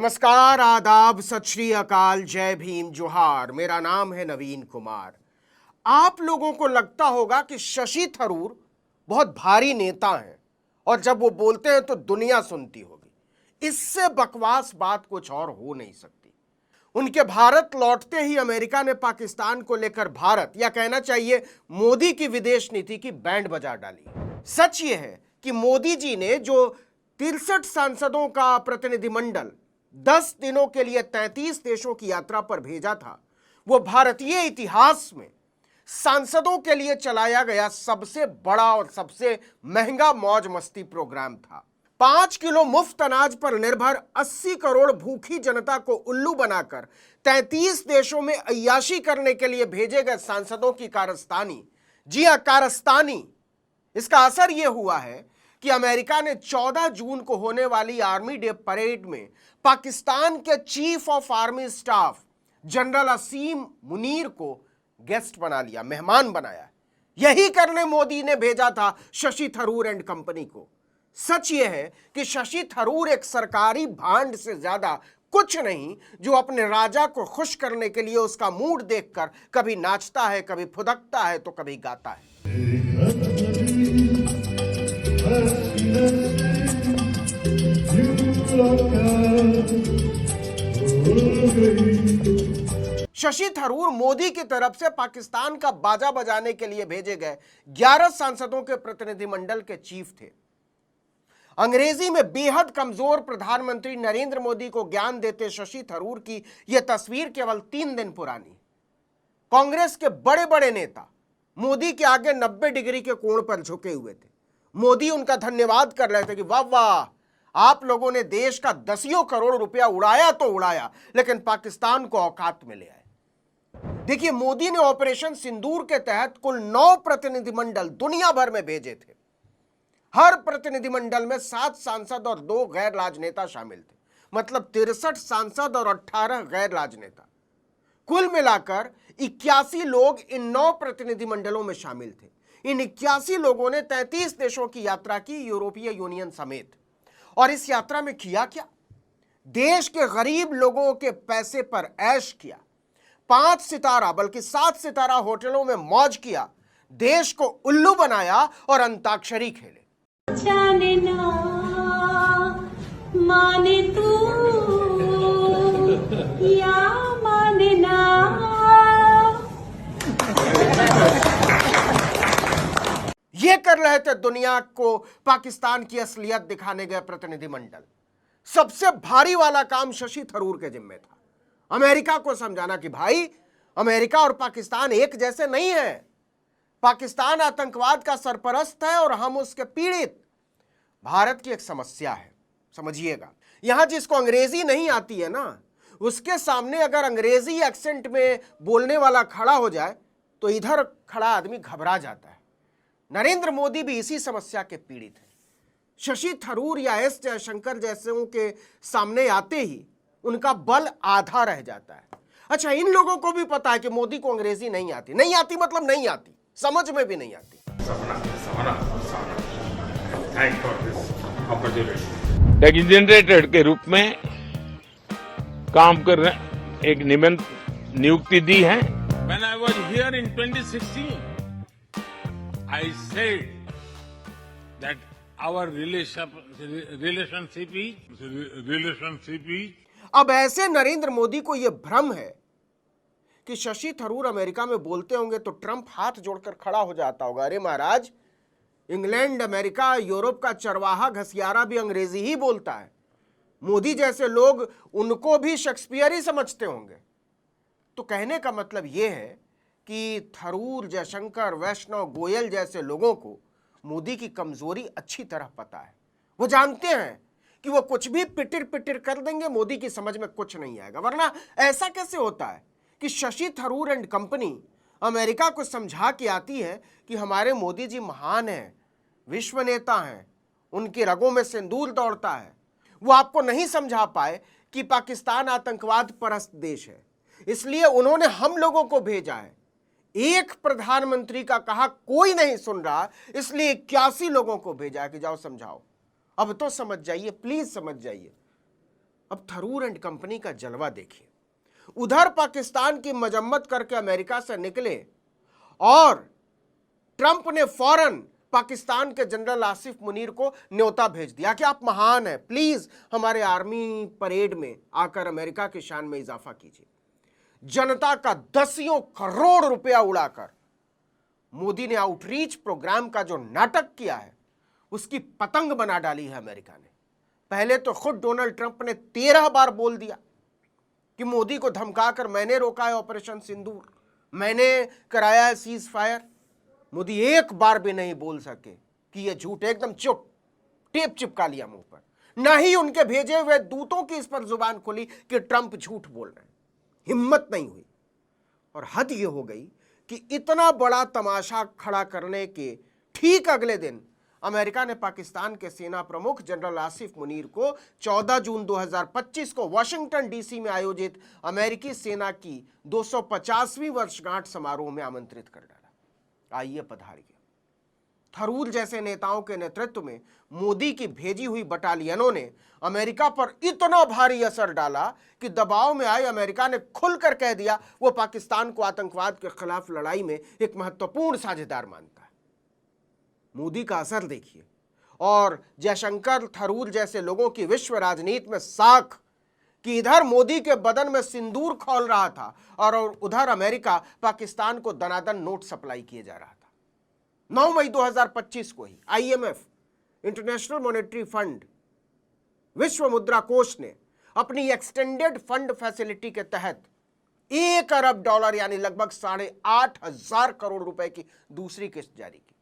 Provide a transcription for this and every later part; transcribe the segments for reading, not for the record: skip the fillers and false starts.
नमस्कार, आदाब, सत श्री अकाल, जय भीम, जोहार। मेरा नाम है नवीन कुमार। आप लोगों को लगता होगा कि शशि थरूर बहुत भारी नेता हैं और जब वो बोलते हैं तो दुनिया सुनती होगी। इससे बकवास बात कुछ और हो नहीं सकती। उनके भारत लौटते ही अमेरिका ने पाकिस्तान को लेकर भारत, या कहना चाहिए मोदी की विदेश नीति की बैंड बजा डाली। सच ये है कि मोदी जी ने जो 63 सांसदों का प्रतिनिधिमंडल 10 दिनों के लिए 33 देशों की यात्रा पर भेजा था, वो भारतीय इतिहास में सांसदों के लिए चलाया गया सबसे बड़ा और सबसे महंगा मौज मस्ती प्रोग्राम था। 5 किलो मुफ्त अनाज पर निर्भर 80 करोड़ भूखी जनता को उल्लू बनाकर 33 देशों में अय्याशी करने के लिए भेजे गए सांसदों की कारस्तानी, जी हां, कारस्तानी। इसका असर यह हुआ है कि अमेरिका ने 14 जून को होने वाली आर्मी डे परेड में पाकिस्तान के chief of army staff general Asim Munir को गेस्ट बना लिया, मेहमान बनाया। यही करने मोदी ने भेजा था शशि थरूर एंड कंपनी को। सच यह है कि शशि थरूर एक सरकारी भांड से ज्यादा कुछ नहीं, जो अपने राजा को खुश करने के लिए उसका मूड देखकर कभी नाचता है, कभी फुदकता है, तो कभी गाता है। शशि थरूर मोदी की तरफ से पाकिस्तान का बाजा बजाने के लिए भेजे गए 11 सांसदों के प्रतिनिधिमंडल के चीफ थे। अंग्रेजी में बेहद कमजोर प्रधानमंत्री नरेंद्र मोदी को ज्ञान देते शशि थरूर की यह तस्वीर केवल 3 दिन पुरानी। कांग्रेस के बड़े बड़े नेता मोदी के आगे 90 डिग्री के कोण पर झुके हुए थे। मोदी उनका धन्यवाद कर रहे थे कि वाह वाह, आप लोगों ने देश का दसियों करोड़ रुपया उड़ाया तो उड़ाया, लेकिन पाकिस्तान को औकात में ले आए। देखिए, मोदी ने ऑपरेशन सिंदूर के तहत कुल 9 प्रतिनिधिमंडल दुनिया भर में भेजे थे। हर प्रतिनिधिमंडल में 7 सांसद और 2 गैर राजनेता शामिल थे, मतलब 63 सांसद और 18 गैर राजनेता। कुल मिलाकर 81 लोग इन 9 प्रतिनिधिमंडलों में शामिल थे। इन 81 लोगों ने 33 देशों की यात्रा की, यूरोपीय यूनियन समेत। और इस यात्रा में किया क्या? देश के गरीब लोगों के पैसे पर ऐश किया, 5 सितारा बल्कि 7 सितारा होटलों में मौज किया, देश को उल्लू बनाया और अंताक्षरी खेले। जाने ना माने तू या माने ना। ये कर रहे थे दुनिया को पाकिस्तान की असलियत दिखाने गए प्रतिनिधिमंडल। सबसे भारी वाला काम शशि थरूर के जिम्मे था, अमेरिका को समझाना कि भाई, अमेरिका और पाकिस्तान एक जैसे नहीं है। पाकिस्तान आतंकवाद का सरपरस्त है और हम उसके पीड़ित। भारत की एक समस्या है, समझिएगा। यहां जिसको अंग्रेजी नहीं आती है ना, उसके सामने अगर अंग्रेजी एक्सेंट में बोलने वाला खड़ा हो जाए तो इधर खड़ा आदमी घबरा जाता है। नरेंद्र मोदी भी इसी समस्या के पीड़ित हैं। शशि थरूर या एस जयशंकर जैसे के सामने आते ही उनका बल आधा रह जाता है। अच्छा, इन लोगों को भी पता है कि मोदी को अंग्रेजी नहीं आती। नहीं आती मतलब नहीं आती, समझ में भी नहीं आती। डेजिग्नेटेड के रूप में काम कर रहे एक नियुक्ति दी है। When I was here in 2016, I said that our relationship is अब ऐसे नरेंद्र मोदी को यह भ्रम है कि शशि थरूर अमेरिका में बोलते होंगे तो ट्रंप हाथ जोड़कर खड़ा हो जाता होगा। अरे महाराज, इंग्लैंड, अमेरिका, यूरोप का चरवाहा घसियारा भी अंग्रेजी ही बोलता है। मोदी जैसे लोग उनको भी शेक्सपियर ही समझते होंगे। तो कहने का मतलब यह है कि थरूर, जयशंकर, वैष्णव, गोयल जैसे लोगों को मोदी की कमजोरी अच्छी तरह पता है। वो जानते हैं कि वो कुछ भी पिटिर पिटिर कर देंगे, मोदी की समझ में कुछ नहीं आएगा। वरना ऐसा कैसे होता है कि Shashi Tharoor and company America को समझा के आती है कि हमारे मोदी जी महान हैं, विश्व नेता हैं, उनकी रगों में सिंदूर दौड़ता है। वो आपको नहीं समझा पाए कि पाकिस्तान आतंकवाद परस्त देश है, इसलिए उन्होंने हम लोगों को भेजा है। एक प्रधानमंत्री का कहा कोई नहीं सुन रहा, इसलिए 81 लोगों को भेजा कि जाओ समझाओ। अब तो समझ जाइए, प्लीज समझ जाइए। अब थरूर एंड कंपनी का जलवा देखिए। उधर पाकिस्तान की मजम्मत करके अमेरिका से निकले और ट्रंप ने फौरन पाकिस्तान के जनरल आसिफ मुनीर को न्योता भेज दिया कि आप महान हैं, प्लीज हमारे आर्मी परेड में आकर अमेरिका की शान में इजाफा कीजिए। जनता का दसियों करोड़ रुपया उड़ाकर मोदी ने आउटरीच प्रोग्राम का जो नाटक किया है उसकी पतंग बना डाली है अमेरिका ने। पहले तो खुद डोनाल्ड ट्रंप ने 13 बार बोल दिया कि मोदी को धमकाकर मैंने रोका है ऑपरेशन सिंदूर, मैंने कराया है सीज फायर। मोदी एक बार भी नहीं बोल सके कि यह झूठ, एकदम चुप, टेप चिपका लिया मुंह पर। ना ही उनके भेजे हुए दूतों की इस पर जुबान खुली कि ट्रंप झूठ बोल रहे हैं, हिम्मत नहीं हुई। और हद यह हो गई कि इतना बड़ा तमाशा खड़ा करने के ठीक अगले दिन अमेरिका ने पाकिस्तान के सेना प्रमुख जनरल आसिफ मुनीर को 14 जून 2025 को वाशिंगटन डीसी में आयोजित अमेरिकी सेना की 250वीं वर्षगांठ समारोह में आमंत्रित कर डाला। आइए पधारिए। थरूर जैसे नेताओं के नेतृत्व में मोदी की भेजी हुई बटालियनों ने अमेरिका पर इतना भारी असर डाला कि दबाव में आए अमेरिका ने खुलकर कह दिया वो पाकिस्तान को आतंकवाद के खिलाफ लड़ाई में एक महत्वपूर्ण साझेदार मानता है। मोदी का असर देखिए। और जयशंकर, थरूर जैसे लोगों की विश्व राजनीति में साख कि इधर मोदी के बदन में सिंदूर खौल रहा था और उधर अमेरिका पाकिस्तान को दनादन नोट सप्लाई किए जा रहा था। 9 मई 2025 को ही IMF, इंटरनेशनल मॉनेटरी फंड, विश्व मुद्रा कोष ने अपनी एक्सटेंडेड फंड फैसिलिटी के तहत $1 अरब यानी लगभग 8,500 करोड़ रुपए की दूसरी किस्त जारी की।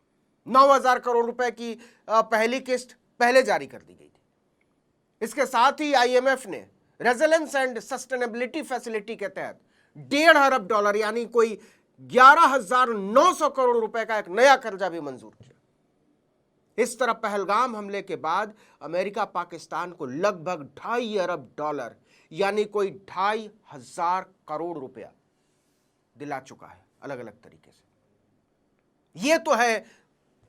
9,000 करोड़ रुपए की पहली किस्त पहले जारी कर दी गई थी। इसके साथ ही IMF ने रेजिलेंस एंड सस्टेनेबिलिटी फैसिलिटी के तहत $1.5 अरब यानी कोई 11,900 करोड़ रुपए का एक नया कर्जा भी मंजूर किया। इस तरह पहलगाम हमले के बाद अमेरिका पाकिस्तान को लगभग $2.5 अरब यानी कोई 2,500 करोड़ रुपया दिला चुका है अलग अलग तरीके से। यह तो है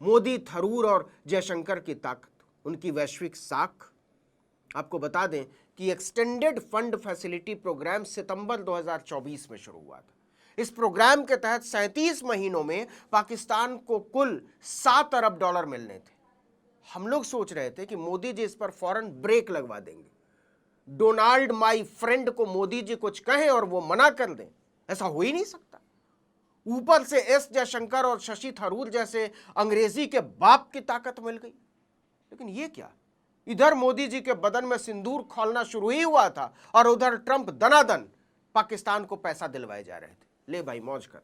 मोदी, थरूर और जयशंकर की ताकत, उनकी वैश्विक साख। आपको बता दें कि एक्सटेंडेड फंड फैसिलिटी प्रोग्राम सितंबर 2024 में शुरू हुआ था। इस प्रोग्राम के तहत 37 महीनों में पाकिस्तान को कुल $7 अरब मिलने थे। हम लोग सोच रहे थे कि मोदी जी इस पर फौरन ब्रेक लगवा देंगे। डोनाल्ड माई फ्रेंड को मोदी जी कुछ कहें और वो मना कर दें, ऐसा हो ही नहीं सकता। ऊपर से एस जयशंकर और शशि थरूर जैसे अंग्रेजी के बाप की ताकत मिल गई। लेकिन ये क्या, इधर मोदी जी के बदन में सिंदूर खौलना शुरू ही हुआ था और उधर ट्रंप दनादन पाकिस्तान को पैसा दिलवाए जा रहे थे। ले भाई मौज कर।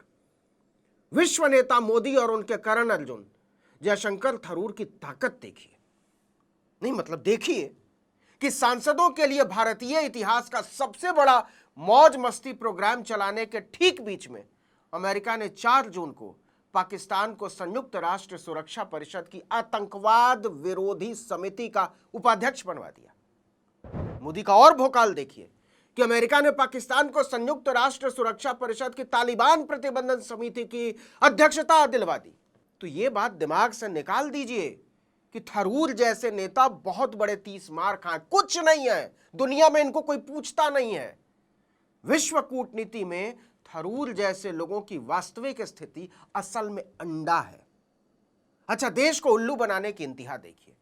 विश्व नेता मोदी और उनके करण अर्जुन, जयशंकर, थरूर की ताकत देखिए। नहीं मतलब देखिए कि सांसदों के लिए भारतीय इतिहास का सबसे बड़ा मौज मस्ती प्रोग्राम चलाने के ठीक बीच में अमेरिका ने 4 जून को पाकिस्तान को संयुक्त राष्ट्र सुरक्षा परिषद की आतंकवाद विरोधी समिति का उपाध्यक्ष बनवा दिया। मोदी का और भोकाल देखिए कि अमेरिका ने पाकिस्तान को संयुक्त राष्ट्र सुरक्षा परिषद की तालिबान प्रतिबंधन समिति की अध्यक्षता दिलवा दी। तो ये बात दिमाग से निकाल दीजिए कि थरूर जैसे नेता बहुत बड़े 30 मार खाए, कुछ नहीं है दुनिया में, इनको कोई पूछता नहीं है। विश्व कूटनीति में थरूर जैसे लोगों की वास्तविक स्थिति असल में अंडा है। अच्छा, देश को उल्लू बनाने की इंतहा देखिए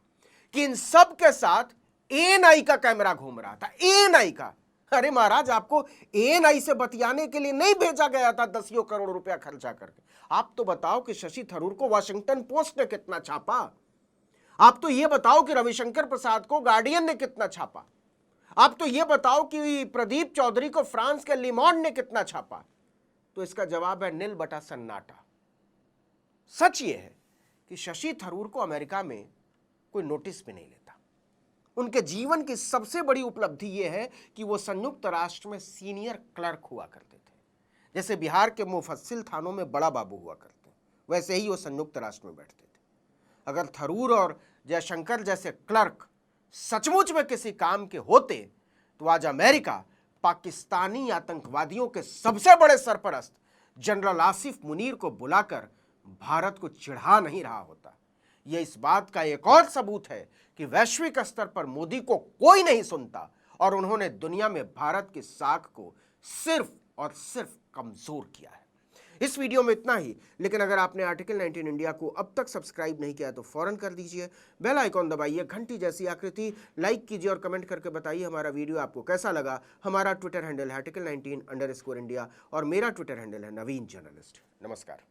कि इन सब के साथ ANI का कैमरा घूम रहा था। ANI का, अरे महाराज, आपको ANI से बतियाने के लिए नहीं भेजा गया था 10 करोड़ रुपया खर्चा करके। आप तो बताओ कि शशि थरूर को वॉशिंगटन पोस्ट ने कितना छापा। आप तो ये बताओ कि रविशंकर प्रसाद को गार्डियन ने कितना छापा। आप तो ये बताओ कि प्रदीप चौधरी को फ्रांस के लिमॉन ने कितना छापा। तो इसका जवाब है नील बटा सन्नाटा। सच ये है कि शशि थरूर को अमेरिका में कोई नोटिस भी नहीं लेता। उनके जीवन की सबसे बड़ी उपलब्धि यह है कि वो संयुक्त राष्ट्र में सीनियर क्लर्क हुआ करते थे। जैसे बिहार के मुफस्सिल थानों में बड़ा बाबू हुआ करते, वैसे ही वो संयुक्त राष्ट्र में बैठते थे। अगर थरूर और जयशंकर जैसे क्लर्क सचमुच में किसी काम के होते तो आज अमेरिका पाकिस्तानी आतंकवादियों के सबसे बड़े सरपरस्त जनरल आसिफ मुनीर को बुलाकर भारत को चिढ़ा नहीं रहा होता। यह इस बात का एक और सबूत है कि वैश्विक स्तर पर मोदी को कोई नहीं सुनता और उन्होंने दुनिया में भारत की साख को सिर्फ और सिर्फ कमजोर किया है। इस वीडियो में इतना ही, लेकिन अगर आपने आर्टिकल 19 इंडिया को अब तक सब्सक्राइब नहीं किया तो फौरन कर दीजिए, बेल आइकॉन दबाइए, घंटी जैसी आकृति लाइक कीजिए और कमेंट करके बताइए हमारा वीडियो आपको कैसा लगा। हमारा ट्विटर हैंडल है article19_India और मेरा ट्विटर हैंडल है नवीन जर्नलिस्ट। नमस्कार।